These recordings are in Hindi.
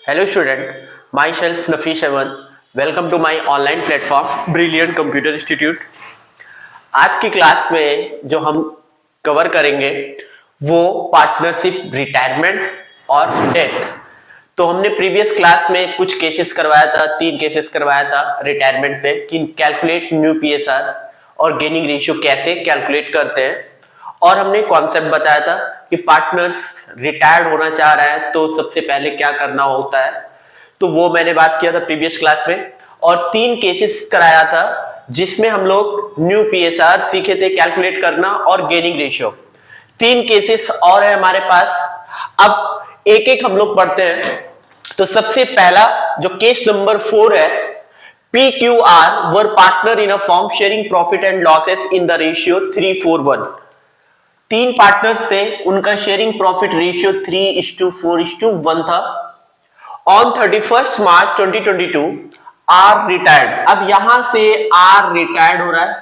Hello student, myself Nafish Ahmed. Welcome to my online platform Brilliant Computer Institute. आज की क्लास में जो हम कवर करेंगे वो पार्टनरशिप, रिटायरमेंट और डेथ। तो हमने प्रीवियस क्लास में कुछ केसेस करवाया था, 3 केसेस करवाया था रिटायरमेंट पे कि कैलकुलेट न्यू पीएसआर और गेनिंग रेशियो कैसे कैलकुलेट करते हैं, और हमने कॉन्सेप्ट बताया था कि पार्टनर्स रिटायर्ड होना चाह रहा है तो सबसे पहले क्या करना होता है। तो वो मैंने बात किया था प्रीवियस क्लास में, और 3 केसेस कराया था जिसमें हम लोग न्यू पीएसआर सीखे थे कैलकुलेट करना और गेनिंग रेशियो। 3 केसेस और है हमारे पास। अब एक एक हम लोग पढ़ते हैं। तो सबसे पहला जो केस नंबर 4 है, PQR were partner in a firm sharing profit and losses in the ratio 3:4:1। 3 partners थे, उनका शेयरिंग प्रॉफिट रेशियो 3:4:1 था। On 31 March 2022 R retired. अब यहां से आर रिटायर्ड हो रहा है,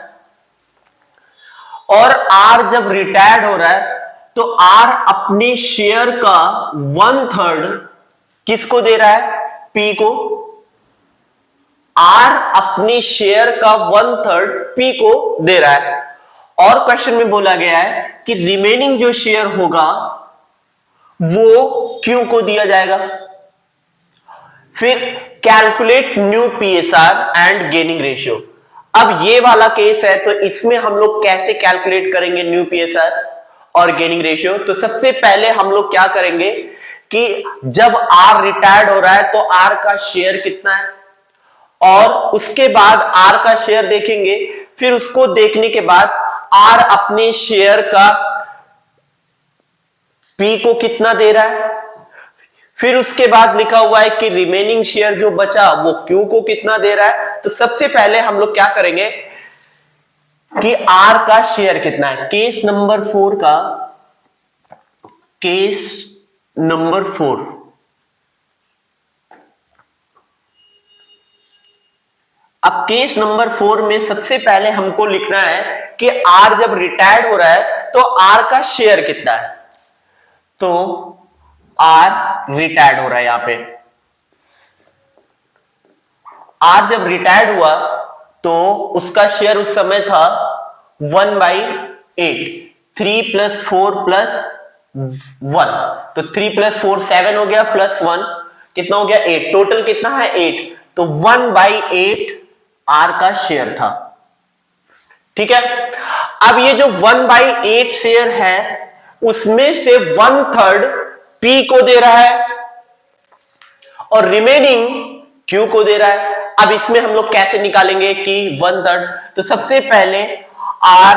और आर जब रिटायर्ड हो रहा है तो आर अपने शेयर का 1/3 किसको दे रहा है? पी को। आर अपने शेयर का 1/3 पी को दे रहा है, और क्वेश्चन में बोला गया है कि रिमेनिंग जो शेयर होगा वो क्यू को दिया जाएगा। फिर calculate new PSR and gaining ratio. अब ये वाला केस है, तो इसमें हम लोग कैसे कैलकुलेट करेंगे न्यू पीएसआर और गेनिंग रेशियो? तो सबसे पहले हम लोग क्या करेंगे कि जब आर रिटायर्ड हो रहा है तो आर का शेयर कितना है, और उसके बाद आर का शेयर देखेंगे। फिर उसको देखने के बाद आर अपने शेयर का पी को कितना दे रहा है। फिर उसके बाद लिखा हुआ है कि रिमेनिंग शेयर जो बचा वो क्यू को कितना दे रहा है। तो सबसे पहले हम लोग क्या करेंगे कि आर का शेयर कितना है। केस नंबर 4 का, केस नंबर 4, अब केस नंबर 4 में सबसे पहले हमको लिखना है कि आर जब रिटायर्ड हो रहा है तो आर का शेयर कितना है। तो आर रिटायर्ड हो रहा है, यहां पे आर जब रिटायर्ड हुआ तो उसका शेयर उस समय था 1/8। 3 + 4 + 1, तो 3 + 4 7 हो गया, +1 कितना हो गया 8। टोटल कितना है 8, तो 1/8 आर का शेयर था। ठीक है। अब ये जो 1/8 शेयर है उसमें से 1/3 पी को दे रहा है और रिमेनिंग क्यू को दे रहा है। अब इसमें हम लोग कैसे निकालेंगे कि 1/3? तो सबसे पहले आर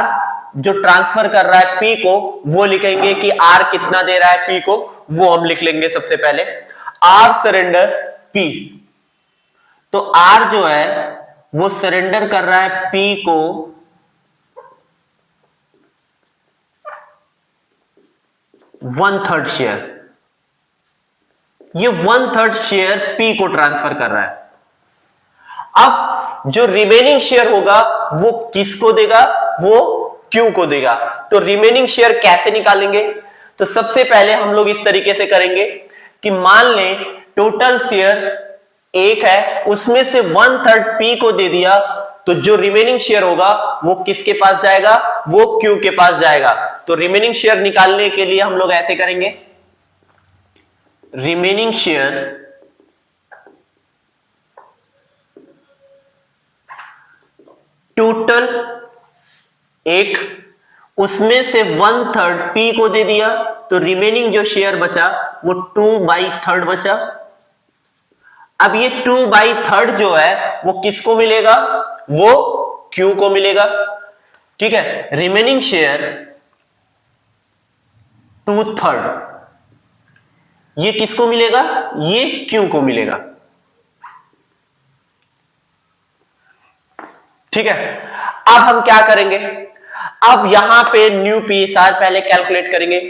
जो ट्रांसफर कर रहा है पी को वो लिखेंगे कि आर कितना दे रहा है पी को, वो हम लिख लेंगे सबसे पहले। आर सरेंडर पी, तो आर जो है वो सरेंडर कर रहा है पी को 1/3 शेयर। ये 1/3 शेयर पी को ट्रांसफर कर रहा है। अब जो रिमेनिंग शेयर होगा वो किसको देगा? वो क्यू को देगा। तो रिमेनिंग शेयर कैसे निकालेंगे? तो सबसे पहले हम लोग इस तरीके से करेंगे कि मान लें टोटल शेयर 1 है, उसमें से 1/3 पी को दे दिया, तो जो रिमेनिंग शेयर होगा वो किसके पास जाएगा? वो क्यू के पास जाएगा। तो रिमेनिंग शेयर निकालने के लिए हम लोग ऐसे करेंगे, रिमेनिंग शेयर टोटल 1, उसमें से 1/3 पी को दे दिया, तो रिमेनिंग जो शेयर बचा वो 2/3 बचा। अब ये 2/3 जो है वो किसको मिलेगा? वो क्यू को मिलेगा। ठीक है। रिमेनिंग शेयर 2/3 ये किसको मिलेगा? ये क्यू को मिलेगा। ठीक है। अब हम क्या करेंगे? अब यहां पे न्यू पीएसआर पहले कैलकुलेट करेंगे।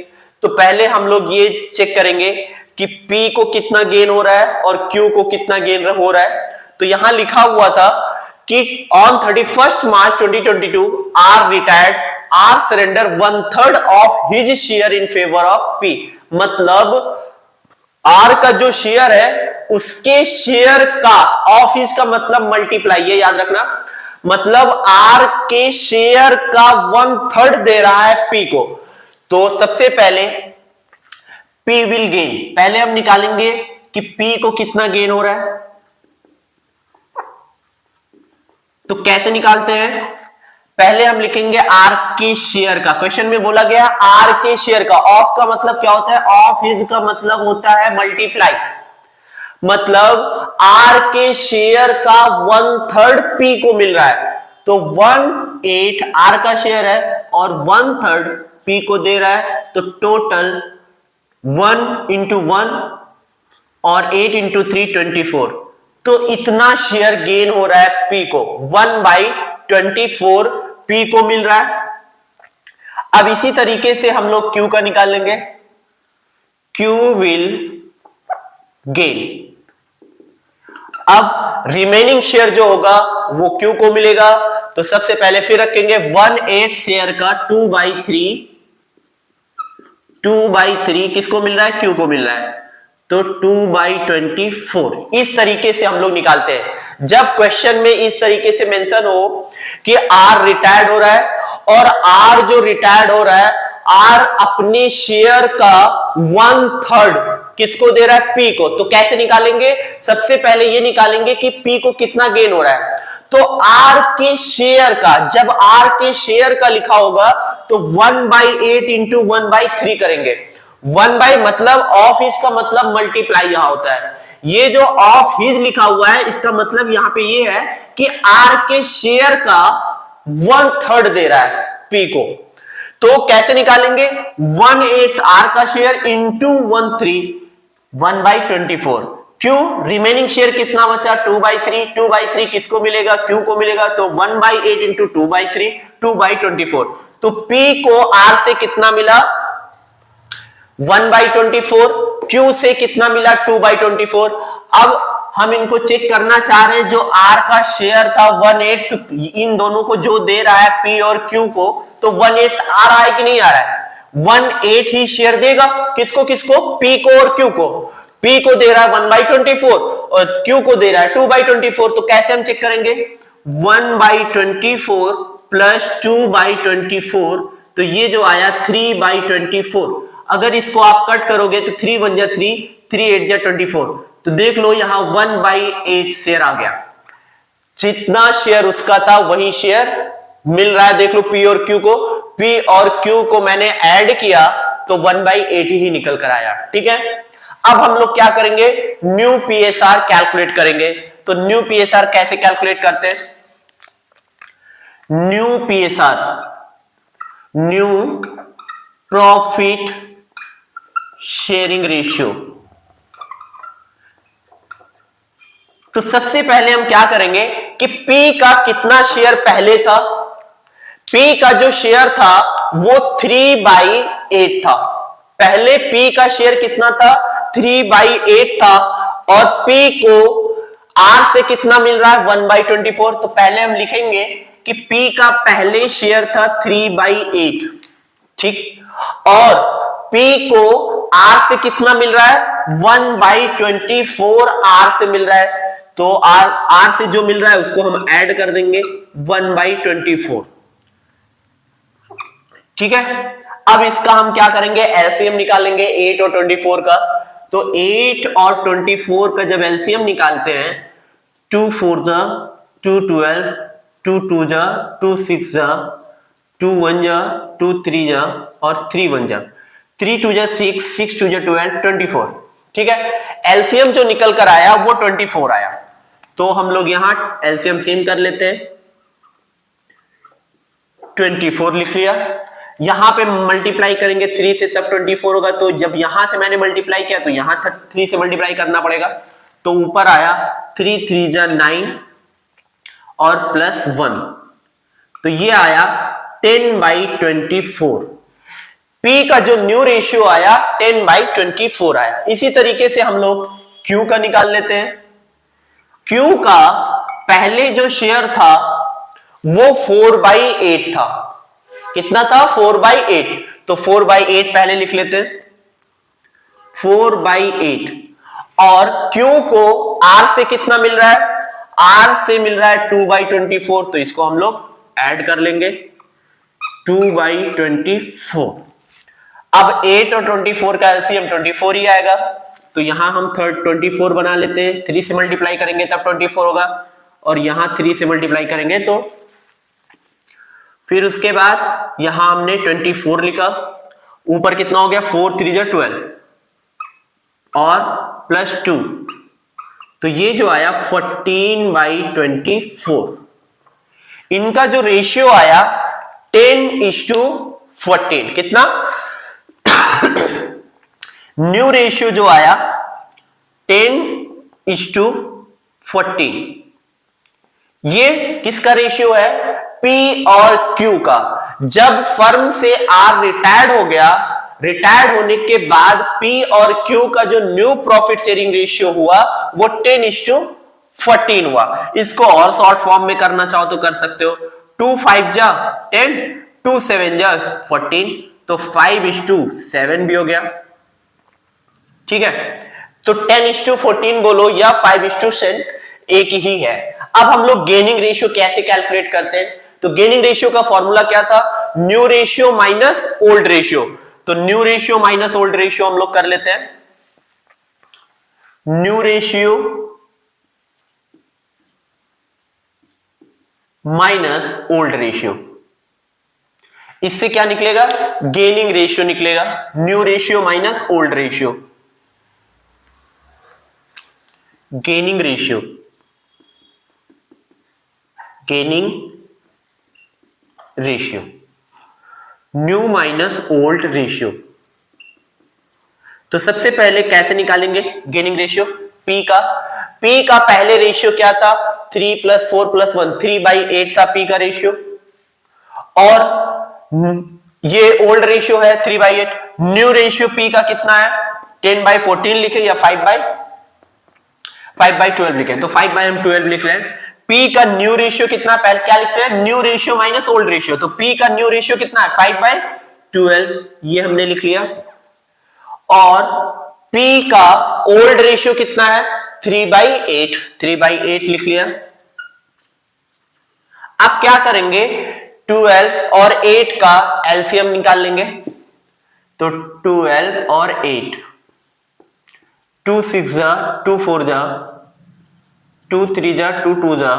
तो पहले हम लोग ये चेक करेंगे कि पी को कितना गेन हो रहा है और क्यू को कितना गेन हो रहा है। तो यहां लिखा हुआ था कि on 31 March 2022 R retired, R surrender 1/3 of his share in favour of P. मतलब आर का जो शेयर है उसके शेयर का, ऑफ हिज का मतलब मल्टीप्लाई, ये याद रखना, मतलब आर के शेयर का 1/3 दे रहा है पी को। तो सबसे पहले पी विल गेन, पहले हम निकालेंगे कि पी को कितना गेन हो रहा है। तो कैसे निकालते हैं, पहले हम लिखेंगे आर के शेयर का, क्वेश्चन में बोला गया आर के शेयर का, ऑफ का मतलब क्या होता है, ऑफ हिज का मतलब होता है मल्टीप्लाई, मतलब आर के शेयर का 1/3 पी को मिल रहा है। तो 1/8 आर का शेयर है और 1/3 पी को दे रहा है, तो टोटल 1 into 1 और 8 into 3 24, तो इतना शेयर गेन हो रहा है पी को, 1/24 पी को मिल रहा है। अब इसी तरीके से हम लोग क्यू का निकाल लेंगे, क्यू विल गेन। अब रिमेनिंग शेयर जो होगा वो क्यू को मिलेगा, तो सबसे पहले फिर रखेंगे 1/8 शेयर का 2/3, 2/3 किसको मिल रहा है, क्यू को मिल रहा है, तो 2/24। इस तरीके से हम लोग निकालते हैं। जब क्वेश्चन में इस तरीके से मेंशन हो कि आर रिटायर्ड हो रहा है, और आर जो रिटायर्ड हो रहा है, आर अपने शेयर का 1/3 किसको दे रहा है, पी को, तो कैसे निकालेंगे, सबसे पहले ये निकालेंगे कि पी को कितना गेन हो रहा है। तो आर के शेयर का, जब आर के शेयर का लिखा होगा तो 1/8 इंटू 1/3 करेंगे। 1 मतलब ऑफ हिज का मतलब मल्टीप्लाई यहां होता है, ये जो ऑफ हिज लिखा हुआ है इसका मतलब यहां पे ये है कि आर के शेयर का 1/3 दे रहा है पी को। तो कैसे निकालेंगे, 1/8 आर का शेयर इंटू 1/3, 1/24। क्यों, रिमेनिंग शेयर कितना बचा, 2/3, 2/3 किसको मिलेगा, क्यू को मिलेगा, तो 1/8 इंटू 2/3, 2/24। तो पी को आर से कितना मिला, 1/24, क्यू से कितना मिला, 2/24। अब हम इनको चेक करना चाह रहे हैं, जो आर का शेयर था 1/8, तो इन दोनों को जो दे रहा है पी और क्यू को, तो 1/8 आ रहा है कि नहीं आ रहा है, 1/8 ही शेयर देगा, किसको किसको, पी को और क्यू को। पी को दे रहा है 1/24 और क्यू को दे रहा है 2/24। तो कैसे हम चेक करेंगे, 1/24 प्लस 2/24, तो ये जो आया 3/24। अगर इसको आप कट करोगे तो 3 1 जा 3, 3 8 जा 24, तो देख लो यहां 1/8 शेयर आ गया, जितना शेयर उसका था वही शेयर मिल रहा है। देख लो पी और क्यू को, पी और क्यू को मैंने ऐड किया तो 1/8 ही निकल कर आया, ठीक है। अब हम लोग क्या करेंगे, न्यू पीएसआर कैलकुलेट करेंगे। तो न्यू पीएसआर कैसे कैलकुलेट करते हैं, new PSR, new profit sharing ratio. तो सबसे पहले हम क्या करेंगे कि पी का कितना शेयर पहले था, पी का जो शेयर था वो 3/8 था, पहले पी का शेयर कितना था, 3/8 था, और पी को आर से कितना मिल रहा है, 1/24। तो पहले हम लिखेंगे कि पी का पहले शेयर था 3/8, ठीक, और पी को आर से कितना मिल रहा है, 1/24 आर से मिल रहा है, तो आर से जो मिल रहा है उसको हम ऐड कर देंगे 1/24, ठीक है। अब इसका हम क्या करेंगे, एलसीएम निकालेंगे 8 और 24 का। तो 8 और 24 का जब एलसीएम निकालते हैं, 2 4 जा 2 12, 2 2 जा 2 6 जा, 2 1 जा 2 3 जा, और 3 1 जा 3 2 जा 6, 6 2 जा 12, 24, ठीक है। एलसीएम जो निकल कर आया वो 24 आया। तो हम लोग यहां एलसीएम सेम कर लेते हैं, 24 लिख लिया, यहां पे मल्टीप्लाई करेंगे 3 से तब 24 होगा। तो जब यहां से मैंने मल्टीप्लाई किया तो यहां 3 से मल्टीप्लाई करना पड़ेगा, तो ऊपर आया 3 3 जा 9 और प्लस 1, तो ये आया 10/24। पी का जो न्यू रेशियो आया 10/24 आया। इसी तरीके से हम लोग क्यू का निकाल लेते हैं। क्यू का पहले जो शेयर था वो 4/8 था, कितना था, 4/8, तो 4/8 पहले लिख लेते हैं, 4/8, और Q को R से कितना मिल रहा है, R से मिल रहा है 2/24, तो इसको हम लोग ऐड कर लेंगे 2/24। अब 8 और 24 का एलसीएम 24 ही आएगा, तो यहां हम 24 बना लेते हैं, 3 से मल्टीप्लाई करेंगे तब 24 होगा, और यहां 3 से मल्टीप्लाई करेंगे तो फिर उसके बाद यहां हमने 24 लिखा, ऊपर कितना हो गया 4 3 जा 12 और +2, तो ये जो आया 14/24। इनका जो रेशियो आया 10:14, कितना न्यू रेशियो जो आया 10:14। ये किसका रेशियो है, P और Q का। जब फर्म से R रिटायर्ड हो गया, रिटायर्ड होने के बाद P और Q का जो न्यू प्रॉफिट शेयरिंग रेशियो हुआ वो 10:14 हुआ। इसको और शॉर्ट फॉर्म में करना चाहो तो कर सकते हो, 2 5 जा 10, 2 7 जा 14, तो 5:7 भी हो गया, ठीक है। तो 10:14 बोलो या 5:7 एक ही है। अब हम लोग गेनिंग रेशियो कैसे कैलकुलेट करते हैं, तो गेनिंग रेशियो का फॉर्मूला क्या था, new ratio minus old ratio. तो new ratio minus old ratio हम लोग कर लेते हैं, new ratio minus old ratio, इससे क्या निकलेगा, गेनिंग रेशियो निकलेगा, new ratio minus old ratio, gaining ratio, gaining ratio, new minus old ratio. तो सबसे पहले कैसे निकालेंगे गेनिंग रेशियो, P का पहले रेशियो क्या था, 3 + 4 + 1, 3/8 था P का रेशियो, और ये ओल्ड रेशियो है 3/8। न्यू रेशियो P का कितना है, 10/14 लिखे या 5/12 लिखे, तो 5/12 लिख रहे हैं। P का न्यू रेशियो कितना, पहले क्या लिखते हैं, new ratio minus old ratio, तो P का न्यू रेशियो कितना है 5/12, ये हमने लिख लिया। और P का ओल्ड रेशियो कितना है 3/8 लिख लिया। अब क्या करेंगे, 12 और 8 का एलसीएम निकाल लेंगे, तो 12 और 8, 2 6 जा 2 4 जा 2 3 जा 2 2 जा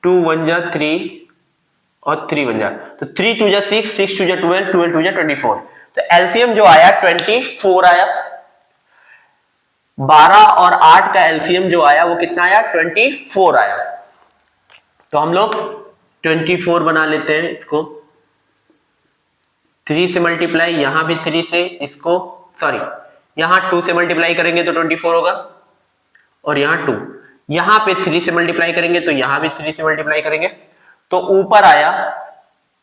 2 1 जा 3 और 3 1 जा, तो 3 2 जा 6, 6 2 जा 12, 12 2 जा 24, तो एलसीएम जो आया 24 आया। 12 और 8 का एलसीएम जो आया वो कितना आया, 24 आया। तो हम लोग 24 बना लेते हैं, इसको 3 से मल्टीप्लाई, यहां भी 3 से, इसको सॉरी यहां 2 से मल्टीप्लाई करेंगे तो 24 होगा, और यहां 2, यहां पे 3 से मल्टीप्लाई करेंगे तो यहां भी 3 से मल्टीप्लाई करेंगे, तो ऊपर आया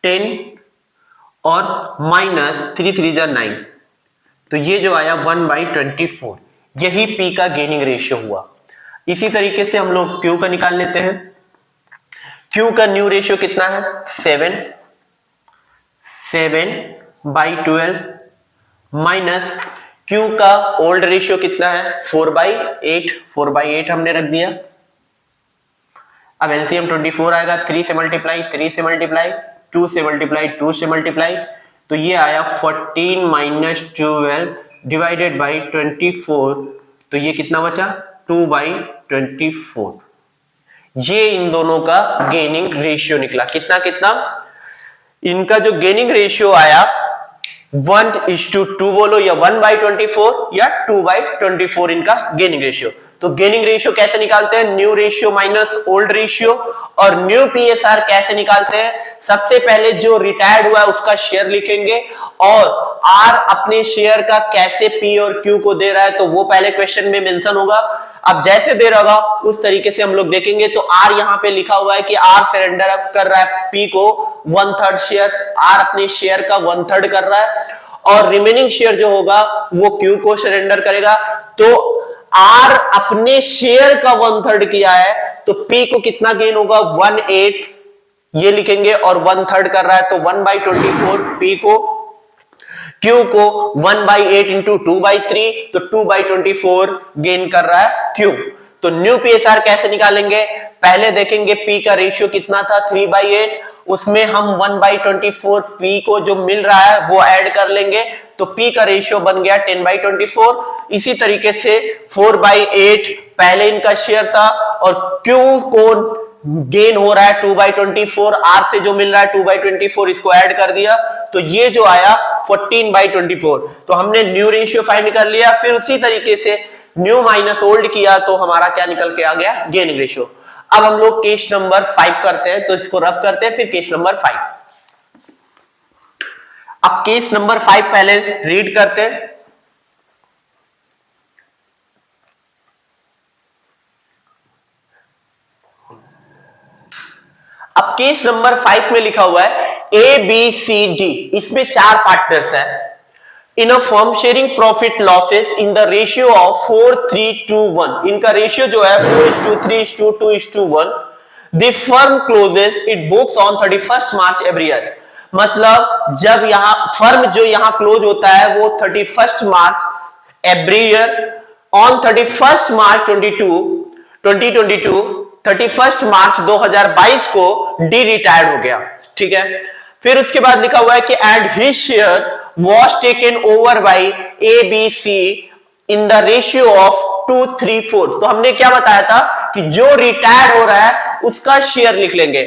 10 और माइनस 3 3 जा 9, तो ये जो आया 1/24, यही P का गेनिंग रेशियो हुआ। इसी तरीके से हम लोग Q का निकाल लेते हैं। Q का न्यू रेशियो कितना है 7/12 माइनस Q का ओल्ड रेशियो कितना है 4/8 हमने रख दिया। अब एलसीएम 24 आएगा, 3 से मल्टीप्लाई 2 से मल्टीप्लाई 2 से मल्टीप्लाई, तो ये आया 14 - 12 डिवाइडेड बाई 24, तो ये कितना बचा 2/24। ये इन दोनों का गेनिंग रेशियो निकला, कितना इनका जो गेनिंग रेशियो आया 1:2 बोलो या 1/24 या 2/24 इनका गेनिंग रेशियो। तो गेनिंग रेशियो कैसे निकालते हैं, new ratio minus old ratio, और न्यू पीएसआर कैसे निकालते हैं, सबसे पहले जो रिटायर्ड हुआ है उसका शेयर लिखेंगे, और आर अपने शेयर का कैसे पी और क्यू को दे रहा है तो वो पहले क्वेश्चन में मेंशन होगा। अब जैसे दे रहा होगा उस तरीके से हम लोग देखेंगे, तो आर यहां पे लिखा हुआ है कि आर सरेंडर कर रहा है पी को 1/3 शेयर, आर अपने शेयर का 1/3 कर रहा है, और रिमेनिंग शेयर जो होगा वो क्यू को सरेंडर करेगा। तो आर अपने शेयर का 1/3 किया है, तो पी को कितना गेन होगा 1/8 ये लिखेंगे, और 1/3 कर रहा है तो 1/24 पी को Q को 1/8 इंटू 2/3, तो 2/24 गेन कर रहा है Q। तो न्यू PSR कैसे निकालेंगे? पहले देखेंगे P का रेशियो कितना था, 3/8, उसमें हम 1/24 P को जो मिल रहा है वो ऐड कर लेंगे, तो P का रेशियो बन गया 10/24। इसी तरीके से 4/8 पहले इनका शेयर था और Q को गेन हो रहा है 2/24, R से जो मिल रहा है 2/24, इसको ऐड कर दिया, तो ये जो आया 14/24। तो हमने न्यू रेशियो फाइंड कर लिया, फिर उसी तरीके से न्यू माइनस ओल्ड किया, तो हमारा क्या निकल के आ गया, गेन रेशियो। अब हम लोग केस नंबर 5 करते हैं, तो इसको रफ करते हैं, फिर केस नंबर 5। अब केस नंबर 5 पहले रीड करते हैं। अब केस नंबर 5 में लिखा हुआ है ए बी सी डी, इसमें 4 पार्टनर्स हैं in a firm sharing profit losses in the ratio of 4:3:1। इनका रेशियो जो है 4:3:2:1। The firm closes it books on 31 March every year. मतलब जब यहां फर्म जो यहां क्लोज होता है वो 31 March every year. On 31 March 2022 31 March 2022 को डी रिटायर्ड हो गया, ठीक है। फिर उसके बाद लिखा हुआ है कि and his share was taken over by ABC in the ratio of 2:3:4। तो हमने क्या बताया था कि जो रिटायर्ड हो रहा है उसका शेयर लिख लेंगे।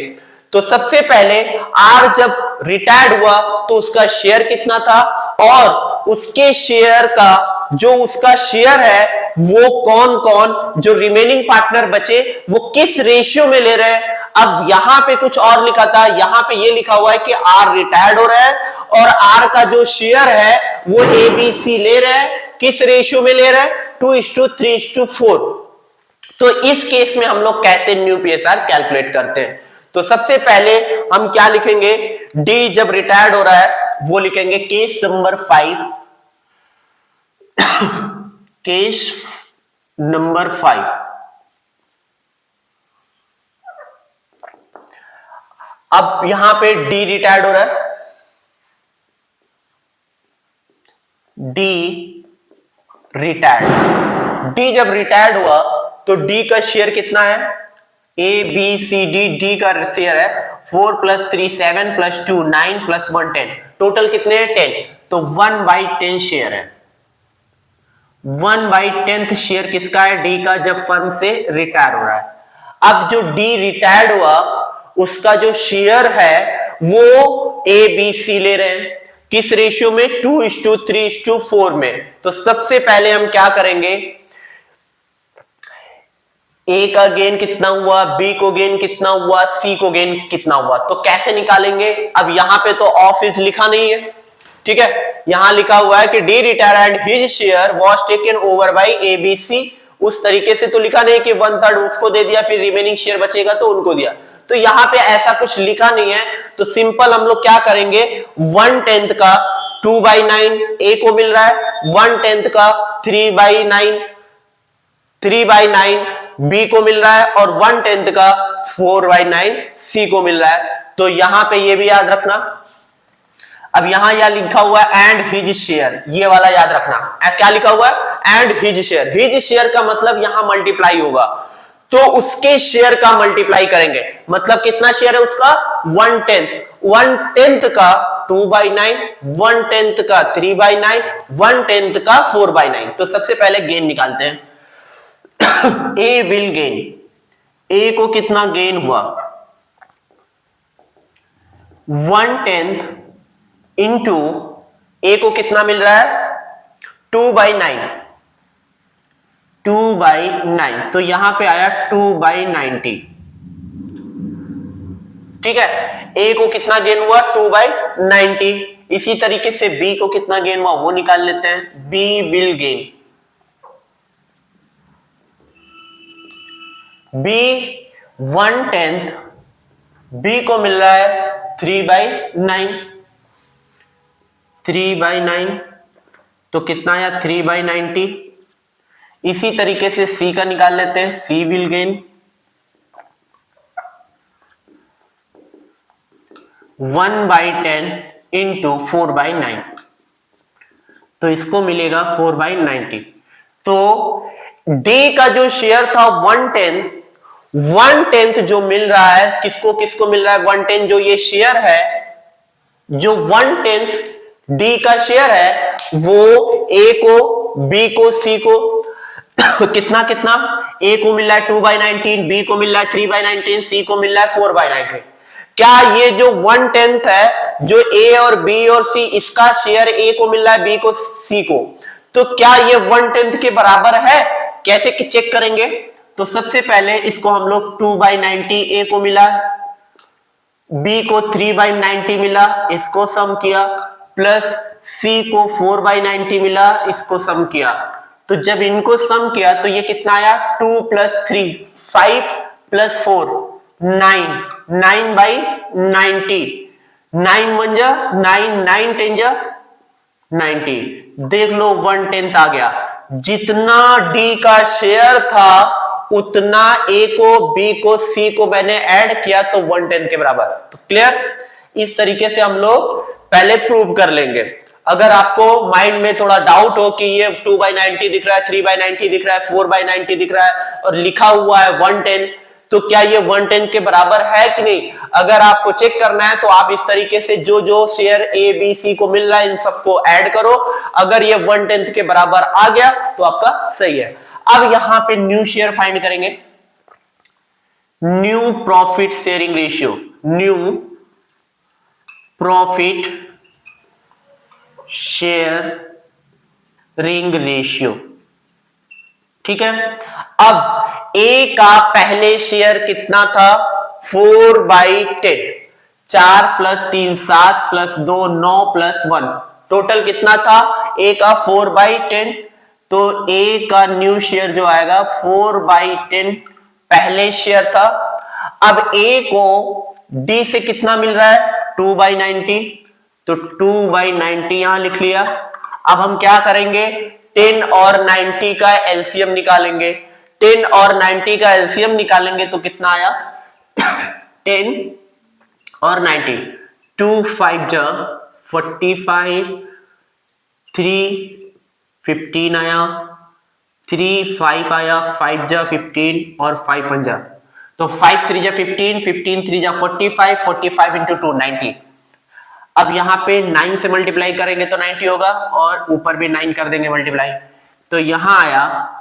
तो सबसे पहले R जब रिटायर्ड हुआ तो उसका शेयर कितना था, और उसके शेयर का जो उसका शेयर है वो कौन कौन जो रिमेनिंग पार्टनर बचे वो किस रेशियो में ले रहे हैं। अब यहां पे कुछ और लिखा था, यहां पे ये लिखा हुआ है कि R रिटायर्ड हो रहा है और R का जो शेयर है वो ABC ले रहा है, किस रेशियो में ले रहा है, 2:3:4। तो इस केस में हम लोग कैसे न्यू PSR कैलकुलेट करते हैं? तो सबसे पहले हम क्या लिखेंगे, D जब रिटायर्ड हो रहा है वो लिखेंगे केस नंबर 5। केस नंबर 5, अब यहां पे D रिटायर्ड हो रहा है, D रिटायर्ड। D जब रिटायर्ड हुआ तो D का शेयर कितना है, A B C D का शेयर है 4 + 3 7 + 2 9 + 1 10। टोटल कितने हैं, 10। तो 1/10 शेयर है। 1/10 शेयर किसका है, D का, जब फर्म से रिटायर हो रहा है। अब जो D रिटायर्ड हुआ उसका जो शेयर है वो A B C ले रहे हैं, किस रेशियो में, 2:3:4 में। तो सबसे पहले हम क्या करेंगे, A का गेन कितना हुआ, B को गेन कितना हुआ, C को गेन कितना हुआ, तो कैसे निकालेंगे। अब यहां पे तो ऑफिस लिखा नहीं है, ठीक है, यहां लिखा हुआ है कि D retire and his share was taken over by ABC। उस तरीके से तो लिखा नहीं कि 1/3 उसको दे दिया फिर रिमेनिंग शेयर बचेगा तो उनको दिया, तो यहां पे ऐसा कुछ लिखा नहीं है। तो सिंपल हम लोग क्या करेंगे, 1/10 का 2/9 A को मिल रहा है, 1/10 का 3/9 B को मिल रहा है, और 1/10 का 4/9 C को मिल रहा है। तो यहां पे ये भी याद रखना। अब यहां यह लिखा हुआ है एंड हिज शेयर, ये वाला याद रखना, क्या लिखा हुआ है, and his share. His share का मतलब यहां मल्टीप्लाई होगा, तो उसके शेयर का मल्टीप्लाई करेंगे, मतलब कितना शेयर है उसका, 1/10। 1/10 का 2/9, 1/10 का 3/9, 1/10 का 4/9। तो सबसे पहले गेन निकालते हैं। ए विल गेन, ए को कितना गेन हुआ, 1/10 इंटू ए को कितना मिल रहा है, 2/9, 2/9, तो यहां पे आया 2/90, ठीक है। ए को कितना गेन हुआ, 2/90। इसी तरीके से बी को कितना गेन हुआ वो निकाल लेते हैं, B will gain, B 1/10, B को मिल रहा है 3/9, 3/9, तो कितना आया 3/90। इसी तरीके से सी का निकाल लेते हैं, सी विल गेन 1/10 इंटू 4/9, तो इसको मिलेगा 4/90। तो डी का जो शेयर था 1/10 जो मिल रहा है, किसको किसको मिल रहा है 1/10, जो ये शेयर है, जो 1/10 डी का शेयर है, वो ए को, बी को, सी को कितना कितना, ए को मिल रहा है 2/19, बी को मिल रहा है 3/19, सी को मिल रहा है 4/19। क्या ये जो 1/10 है, जो ए और बी और सी, इसका शेयर ए को मिल रहा है, बी को, सी को, तो क्या ये 1/10 के बराबर है? कैसे चेक करेंगे? तो सबसे पहले इसको हम लोग 2/90 ए को मिला, बी को 3/90 मिला, इसको सम किया, प्लस सी को 4/90 मिला, इसको सम किया। तो जब इनको सम किया तो ये कितना आया, 2 + 3 5 + 4 9, 9/90, 9 1 जा 9, 9 10 जा 90। देख लो 1/10 आ गया। जितना डी का शेयर था उतना ए को, बी को, सी को मैंने ऐड किया तो 1/10 के बराबर। तो क्लियर? इस तरीके से हम लोग पहले प्रूव कर लेंगे। अगर आपको माइंड में थोड़ा डाउट हो कि ये 2/90 दिख रहा है, 3/90 दिख रहा है, 4/90 दिख रहा है और लिखा हुआ है 1/10, तो क्या ये 1/10 के बराबर है कि नहीं? अगर आपको चेक करना है तो आप इस तरीके से जो जो शेयर ए बी सी को मिल रहा है इन सबको ऐड करो। अगर ये 1/10 के बराबर आ गया तो आपका सही है। अब यहां पे न्यू शेयर फाइंड करेंगे, new profit sharing ratio, new profit sharing ratio. ठीक है। अब ए का पहले शेयर कितना था, 4/10, 4 + 3 7 + 2 9 + 1, टोटल कितना था ए का 4/10। तो ए का न्यू शेयर जो आएगा 4/10 पहले शेयर था। अब ए को डी से कितना मिल रहा है, 2/90, तो 2/90 यहां लिख लिया। अब हम क्या करेंगे, 10 और 90 का एलसीएम निकालेंगे। 10 और 90 का एलसीएम निकालेंगे तो कितना आया 10 और 90, 2 5 जा 45, 3 15 आया, 3 5 आया, 5 जा 15 और 5 1 जा, तो 5 3 जा 15, 15 3 जा 45, 45 इंटू 2 90। अब यहां पे 9 से मल्टीप्लाई करेंगे तो 90 होगा और ऊपर भी 9 कर देंगे मल्टीप्लाई, तो यहां आया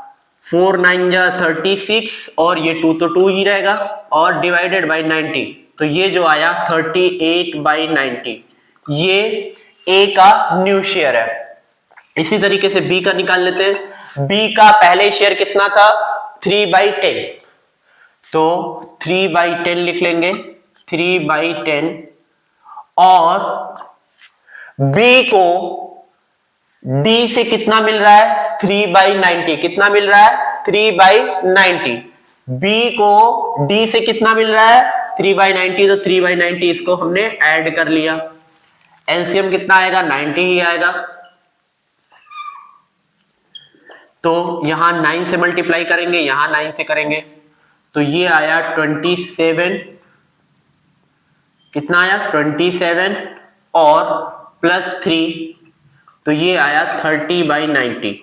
4 9 जा 36 और ये 2 तो 2 ही रहेगा और डिवाइडेड बाय 90, तो ये जो आया 38/90। ये ए का न्यू शेयर है। इसी तरीके से बी का निकाल लेते हैं। बी का पहले शेयर कितना था, 3/10, तो 3/10 लिख लेंगे, 3/10। और बी को डी से कितना मिल रहा है, 3/90, कितना मिल रहा है 3/90। बी को डी से कितना मिल रहा है 3/90, तो 3/90 इसको हमने ऐड कर लिया। एलसीएम कितना आएगा, 90 ही आएगा। तो यहां 9 से मल्टीप्लाई करेंगे, यहां 9 से करेंगे, तो ये आया 27, कितना आया 27 और +3, तो ये आया 30/90।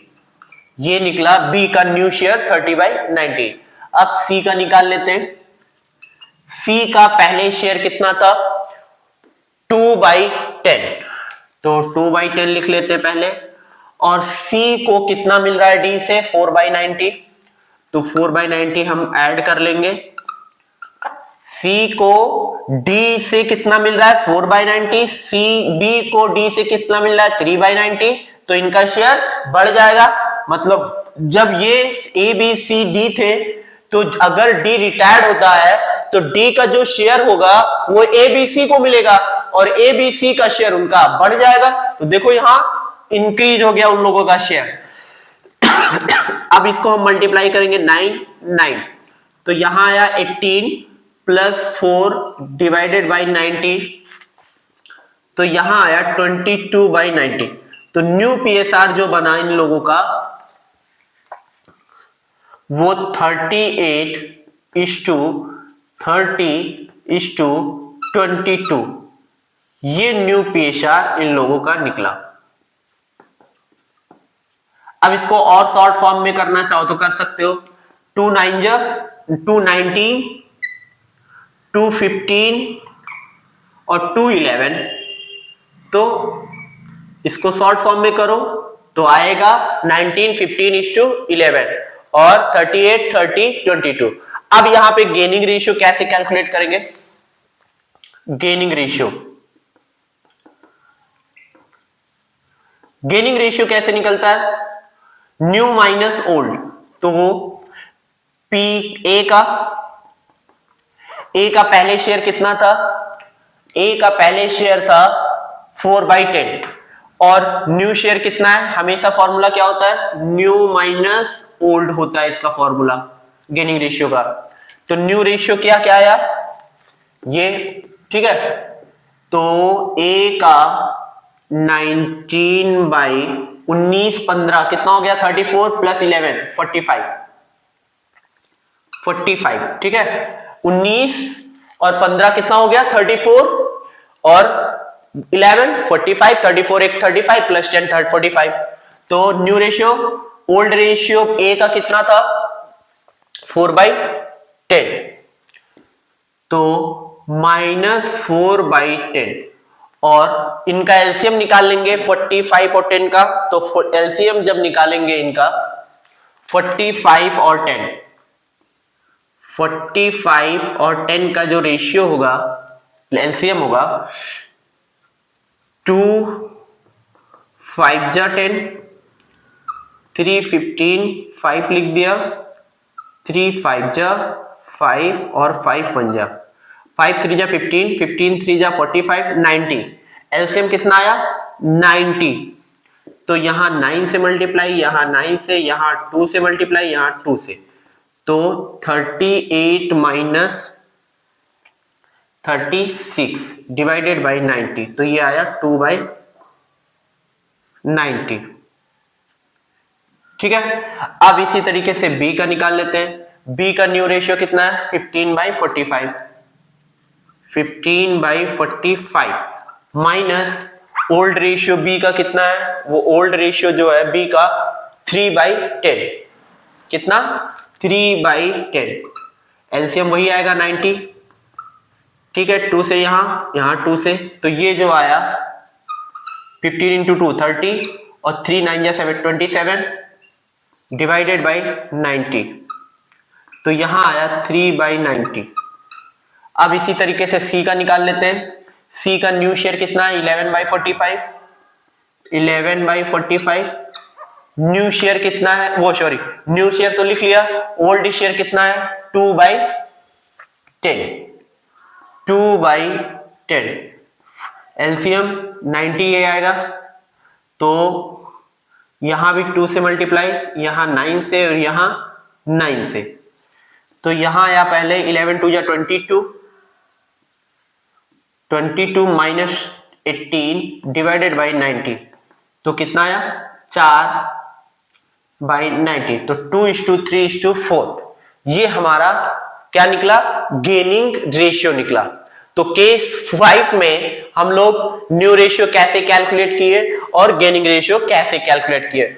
ये निकला बी का न्यू शेयर 30/90। अब सी का निकाल लेते हैं। सी का पहले शेयर कितना था, 2/10, तो 2/10 लिख लेते हैं पहले। और सी को कितना मिल रहा है डी से, 4/90, तो 4/90 हम ऐड कर लेंगे। सी को डी से कितना मिल रहा है 4/90, सी बी को डी से कितना मिल रहा है 3/90, तो इनका शेयर बढ़ जाएगा। मतलब जब ये ए बी सी डी थे, तो अगर डी रिटायर्ड होता है तो डी का जो शेयर होगा वो ए बी सी को मिलेगा और ए बी सी का शेयर उनका बढ़ जाएगा। तो देखो यहां इंक्रीज हो गया उन लोगों का शेयर। अब इसको हम मल्टीप्लाई करेंगे 9, तो यहां आया 18 + 4 डिवाइडेड बाई 90, तो यहां आया 22/90। तो न्यू पीएसआर जो बना इन लोगों का वो 38:30:22, ये न्यू पीएसआर इन लोगों का निकला। अब इसको और शॉर्ट फॉर्म में करना चाहो तो कर सकते हो। 2 9 जा 219, 215 और 211। तो इसको शॉर्ट फॉर्म में करो तो आएगा 19 15:11 और 38 30 22। अब यहां पे गेनिंग रेशियो कैसे कैलकुलेट करेंगे? गेनिंग रेशियो कैसे निकलता है? New minus old. तो वो पी ए का पहले शेयर कितना था? ए का पहले शेयर था 4/10 और न्यू शेयर कितना है? हमेशा फॉर्मूला क्या होता है? न्यू माइनस ओल्ड होता है इसका फॉर्मूला गेनिंग रेशियो का। तो न्यू रेशियो क्या आया? ये, ठीक है। तो ए का 19/19 15 कितना हो गया? 34 + 11 45, ठीक है। 19 और 15 कितना हो गया? 34 और 11 45, 34 एक 35 + 10 45। तो new ratio, old ratio A का कितना था? 4/10। तो -4/10 और इनका एलसीएम निकाल लेंगे 45 और 10 का। तो एलसीएम जब निकालेंगे इनका 45 और 10, 45 और 10 का जो रेशियो होगा, एलसीएम होगा 2 5 जा 10, 3 15 5 लिख दिया, 3 5 जा 5 और 5 1 जा 5 3 जा 15, 15 3 जा 45, 90। एलसीएम कितना आया? 90। तो यहां 9 से मल्टीप्लाई, यहां 9 से, यहां 2 से मल्टीप्लाई, यहां 2 से। तो 38 - 36 डिवाइडेड बाई 90। तो ये आया 2/90, ठीक है। अब इसी तरीके से बी का निकाल लेते हैं। बी का न्यू रेशियो कितना है? 15/45, 15/45 माइनस ओल्ड रेशियो बी का कितना है? वो ओल्ड रेशियो जो है बी का 3/10। कितना? 3/10। एलसीएम वही आएगा 90, ठीक है। 2 से यहां 2 से, तो ये जो आया 15 × 2 30 और 3 9 जा 7 27 डिवाइडेड बाई 90। तो यहां आया 3/90। अब इसी तरीके से सी का निकाल लेते हैं। सी का न्यू शेयर कितना है? 11/45, 11/45। न्यू शेयर कितना है? वो सॉरी, न्यू शेयर तो लिख लिया। ओल्ड शेयर कितना है? 2/10, 2/10। एलसीएम 90 ये आएगा। तो यहां भी 2 से मल्टीप्लाई, यहां 9 से और यहां 9 से। तो यहां आया पहले 11 2 जा 22, 22 माइनस 18 डिवाइडेड बाई 90। तो कितना आया? 4/90। तो 2:3:4 ये हमारा क्या निकला? गेनिंग रेशियो निकला। तो केस 5 में हम लोग न्यू रेशियो कैसे कैलकुलेट किए और गेनिंग रेशियो कैसे कैलकुलेट किए।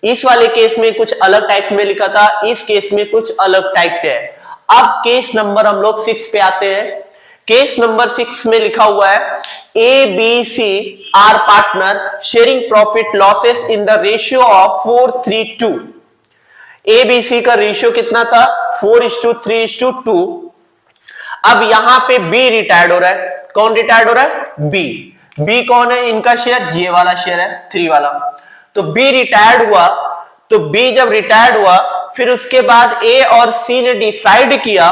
इस वाले केस में कुछ अलग टाइप में लिखा था, इस केस में कुछ अलग टाइप से है। अब केस नंबर हम लोग 6 पे आते हैं। केस नंबर 6 में लिखा हुआ है A B C are partner sharing profit losses in the ratio of 4:3:2। A B C का रेशियो कितना था? 4:3:2। अब यहां पे बी रिटायर्ड हो रहा है। कौन रिटायर्ड हो रहा है? बी। बी कौन है? इनका शेयर ये वाला शेयर है 3 वाला। तो बी रिटायर्ड हुआ। तो बी जब रिटायर्ड हुआ फिर उसके बाद ए और सी ने डिसाइड किया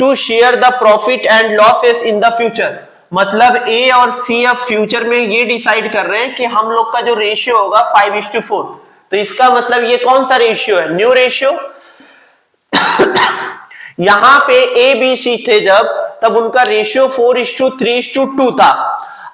to share the profit and losses in the future. मतलब ए और सी अब फ्यूचर में ये डिसाइड कर रहे हैं कि हम लोग का जो रेशियो होगा 5:4। तो इसका मतलब ये कौन सा रेशियो है? New ratio. यहां पे ए बी सी थे जब, तब उनका रेशियो 4:3:2 था।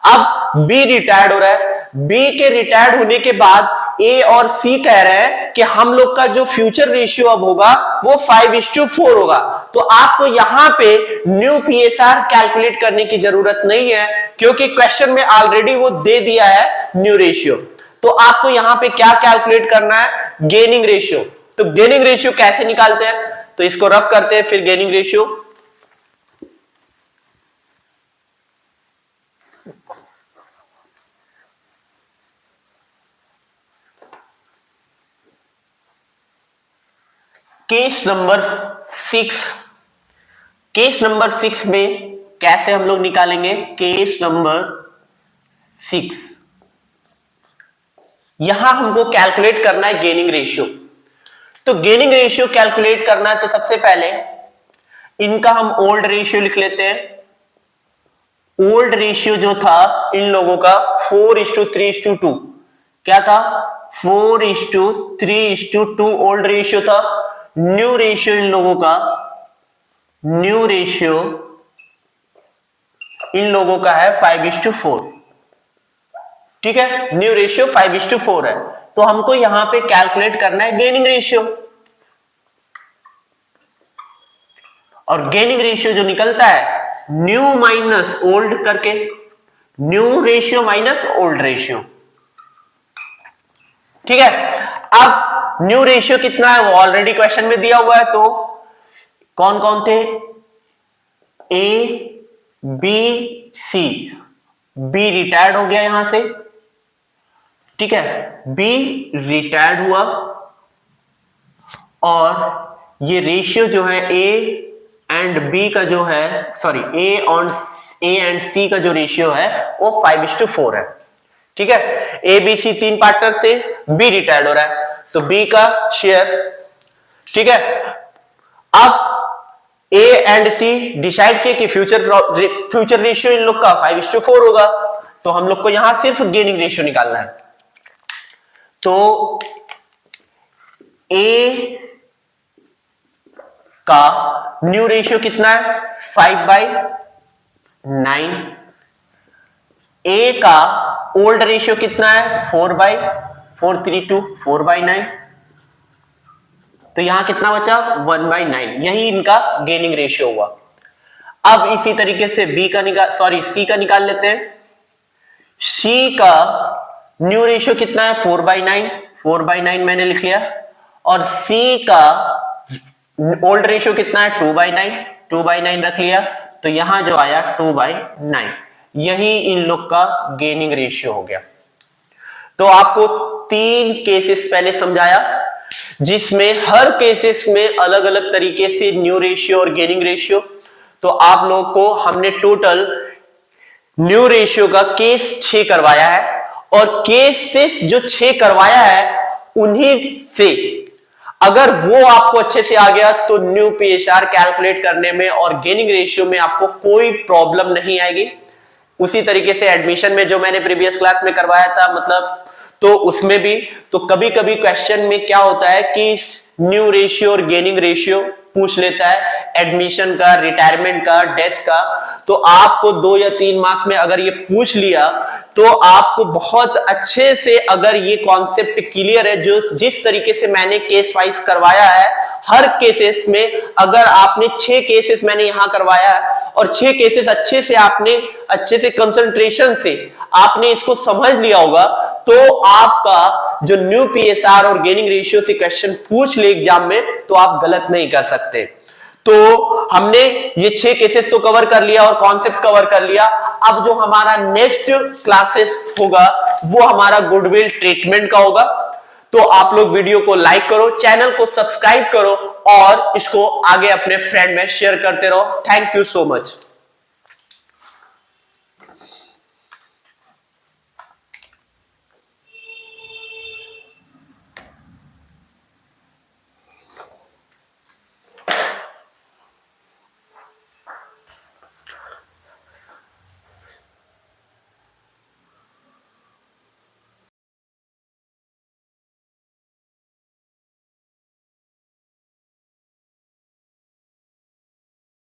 अब बी रिटायर्ड हो रहा है। बी के रिटायर्ड होने के बाद ए और सी कह रहे हैं कि हम लोग का जो फ्यूचर रेशियो अब होगा वो 5:4 होगा। तो आपको यहां पे न्यू पीएसआर कैलकुलेट करने की जरूरत नहीं है, क्योंकि क्वेश्चन में ऑलरेडी वो दे दिया है न्यू रेशियो। तो आपको यहां पे क्या कैलकुलेट करना है, गेनिंग रेशियो। तो गेनिंग रेशियो कैसे निकालते हैं, तो इसको रफ करते हैं फिर gaining ratio. Case number 6, case number 6 में कैसे हम लोग निकालेंगे, केस नंबर 6 यहां हमको कैलकुलेट करना है गेनिंग रेशियो। तो गेनिंग रेशियो कैलकुलेट करना है तो सबसे पहले इनका हम ओल्ड रेशियो लिख लेते हैं। ओल्ड रेशियो जो था इन लोगों का 4:3:2, क्या था, 4:3:2 ओल्ड रेशियो था। न्यू रेशियो इन लोगों का, न्यू रेशियो इन लोगों का है 5:4। ठीक है, न्यू रेशियो 5:4 है। तो हमको यहां पे कैलकुलेट करना है गेनिंग रेशियो, और गेनिंग रेशियो जो निकलता है न्यू माइनस ओल्ड करके, new ratio minus old ratio. ठीक है, अब न्यू रेशियो कितना है वो ऑलरेडी क्वेश्चन में दिया हुआ है। तो कौन कौन थे, A B C, B retired हो गया यहां से, ठीक है, बी रिटायर्ड हुआ, और ये रेशियो जो है ए एंड बी का जो है, सॉरी ए एंड सी का जो रेशियो है वो 5:4 है। ठीक है, ए बी सी 3 पार्टनर्स थे, बी रिटायर्ड हो रहा है तो बी का शेयर। ठीक है, अब ए एंड सी डिसाइड किए कि फ्यूचर रेशियो इन लोग का 5:4 होगा, तो हम लोग को यहां सिर्फ गेनिंग रेशियो निकालना है। तो ए का न्यू रेशियो कितना है 5/9, ए का ओल्ड रेशियो कितना है 4/432, 4/9, तो यहां कितना बचा 1/9, यही इनका गेनिंग रेशियो हुआ। अब इसी तरीके से बी का सी का निकाल लेते हैं। सी का न्यू रेशियो कितना है 4/9, 4/9 मैंने लिख लिया, और सी का ओल्ड रेशियो कितना है 2/9, 2/9 रख लिया, तो यहां जो आया 2/9, यही इन लोग का गेनिंग रेशियो हो गया। तो आपको 3 केसेस पहले समझाया, जिसमें हर केसेस में अलग अलग तरीके से न्यू रेशियो और गेनिंग रेशियो। तो आप लोग को हमने टोटल न्यू रेशियो का केस 6 करवाया है, और केसेस जो 6 करवाया है उन्हीं से अगर वो आपको अच्छे से आ गया तो न्यू पीएसआर कैलकुलेट करने में और गेनिंग रेशियो में आपको कोई प्रॉब्लम नहीं आएगी। उसी तरीके से एडमिशन में जो मैंने प्रीवियस क्लास में करवाया था, मतलब तो उसमें भी तो कभी कभी क्वेश्चन में क्या होता है कि न्यू रेशियो और गेनिंग रेशियो पूछ लेता है, एडमिशन का, रिटायरमेंट का, डेथ का। तो आपको 2 या 3 मार्क्स में अगर ये पूछ लिया तो आपको बहुत अच्छे से अगर ये कॉन्सेप्ट क्लियर है, जो जिस तरीके से मैंने केस वाइज करवाया है, हर केसेस में अगर आपने 6 केसेस मैंने यहां करवाया है और 6 केसेस अच्छे से कंसंट्रेशन से आपने इसको समझ लिया होगा, तो आपका जो न्यू पीएसआर और गेनिंग रेशियो से क्वेश्चन पूछ ले एग्जाम में तो आप गलत नहीं कर सकते। तो हमने ये 6 केसेस तो कवर कर लिया और कॉन्सेप्ट कवर कर लिया। अब जो हमारा नेक्स्ट क्लासेस होगा वो हमारा गुडविल ट्रीटमेंट का होगा। तो आप लोग वीडियो को लाइक करो, चैनल को सब्सक्राइब करो और इसको आगे अपने फ्रेंड में शेयर करते रहो। Thank you so much.